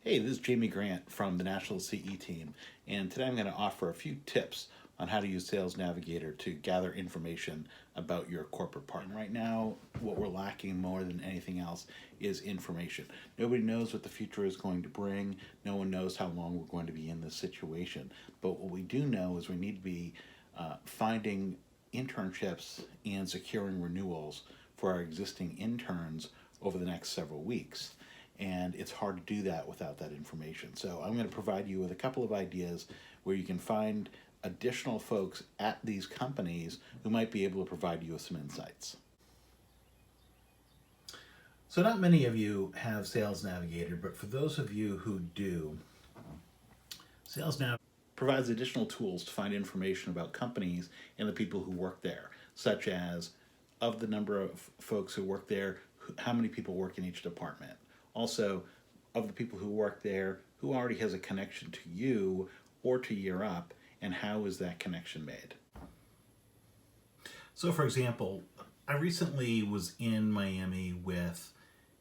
Hey, this is Jamie Grant from the National CE team, and today I'm going to offer a few tips on how to use Sales Navigator to gather information about your corporate partner. Right now, what we're lacking more than anything else is information. Nobody knows what the future is going to bring. No one knows how long we're going to be in this situation. But what we do know is we need to be finding internships and securing renewals for our existing interns over the next several weeks. And it's hard to do that without that information. So I'm going to provide you with a couple of ideas where you can find additional folks at these companies who might be able to provide you with some insights. So not many of you have Sales Navigator, but for those of you who do, Sales Navigator provides additional tools to find information about companies and the people who work there, such as of the number of folks who work there, how many people work in each department. Also, of the people who work there, who already has a connection to you or to Year Up, and how is that connection made? So for example, I recently was in Miami with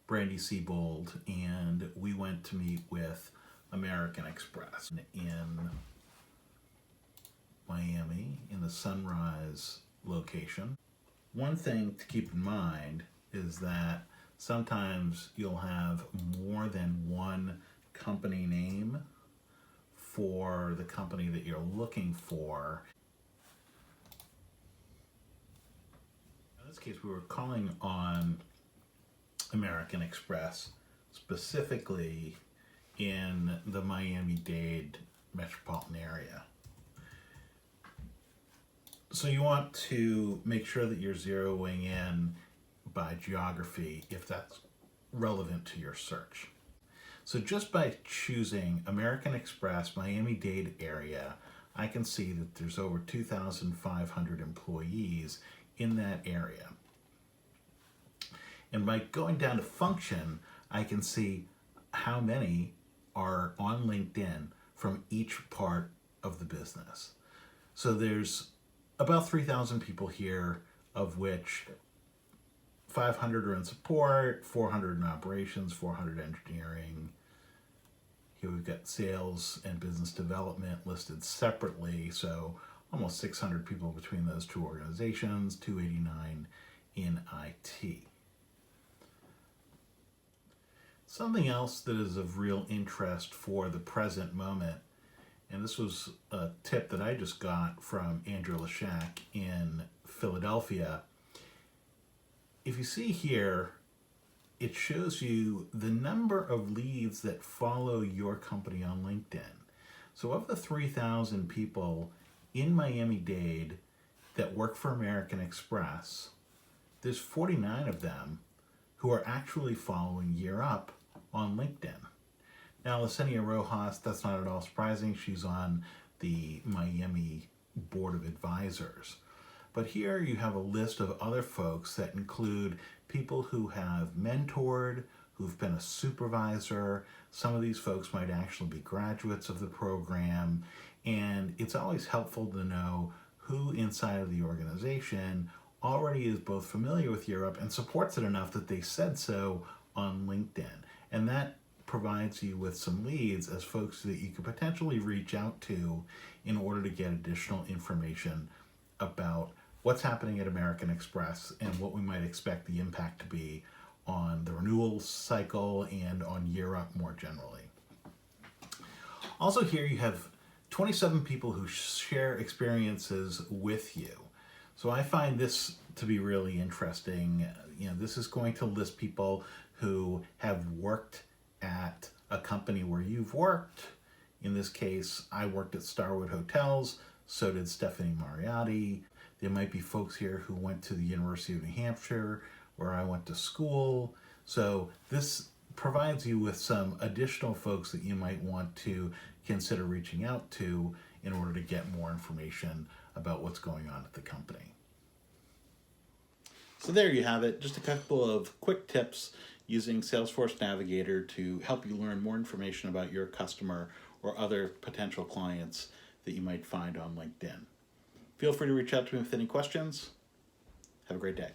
Brandy Seabold, and we went to meet with American Express in Miami in the Sunrise location. One thing to keep in mind is that sometimes you'll have more than one company name for the company that you're looking for. In this case, we were calling on American Express, specifically in the Miami-Dade metropolitan area. So you want to make sure that you're zeroing in by geography if that's relevant to your search. So just by choosing American Express Miami-Dade area, I can see that there's over 2,500 employees in that area. And by going down to function, I can see how many are on LinkedIn from each part of the business. So there's about 3,000 people here, of which 500 are in support, 400 in operations, 400 engineering. Here we've got sales and business development listed separately, so almost 600 people between those two organizations, 289 in IT. Something else that is of real interest for the present moment, and this was a tip that I just got from Andrew Lashak in Philadelphia. If you see here, it shows you the number of leads that follow your company on LinkedIn. So of the 3,000 people in Miami-Dade that work for American Express, there's 49 of them who are actually following Year Up on LinkedIn. Now, Lasenia Rojas, that's not at all surprising. She's on the Miami Board of Advisors. But here you have a list of other folks that include people who have mentored, who've been a supervisor. Some of these folks might actually be graduates of the program. And it's always helpful to know who inside of the organization already is both familiar with Year Up and supports it enough that they said so on LinkedIn. And that provides you with some leads as folks that you could potentially reach out to in order to get additional information about what's happening at American Express and what we might expect the impact to be on the renewal cycle and on Year Up more generally. Also here you have 27 people who share experiences with you. So I find this to be really interesting. This is going to list people who have worked at a company where you've worked. In this case, I worked at Starwood Hotels, so did Stephanie Mariotti. There might be folks here who went to the University of New Hampshire, where I went to school. So this provides you with some additional folks that you might want to consider reaching out to in order to get more information about what's going on at the company. So there you have it, just a couple of quick tips using Salesforce Navigator to help you learn more information about your customer or other potential clients that you might find on LinkedIn. Feel free to reach out to me with any questions. Have a great day.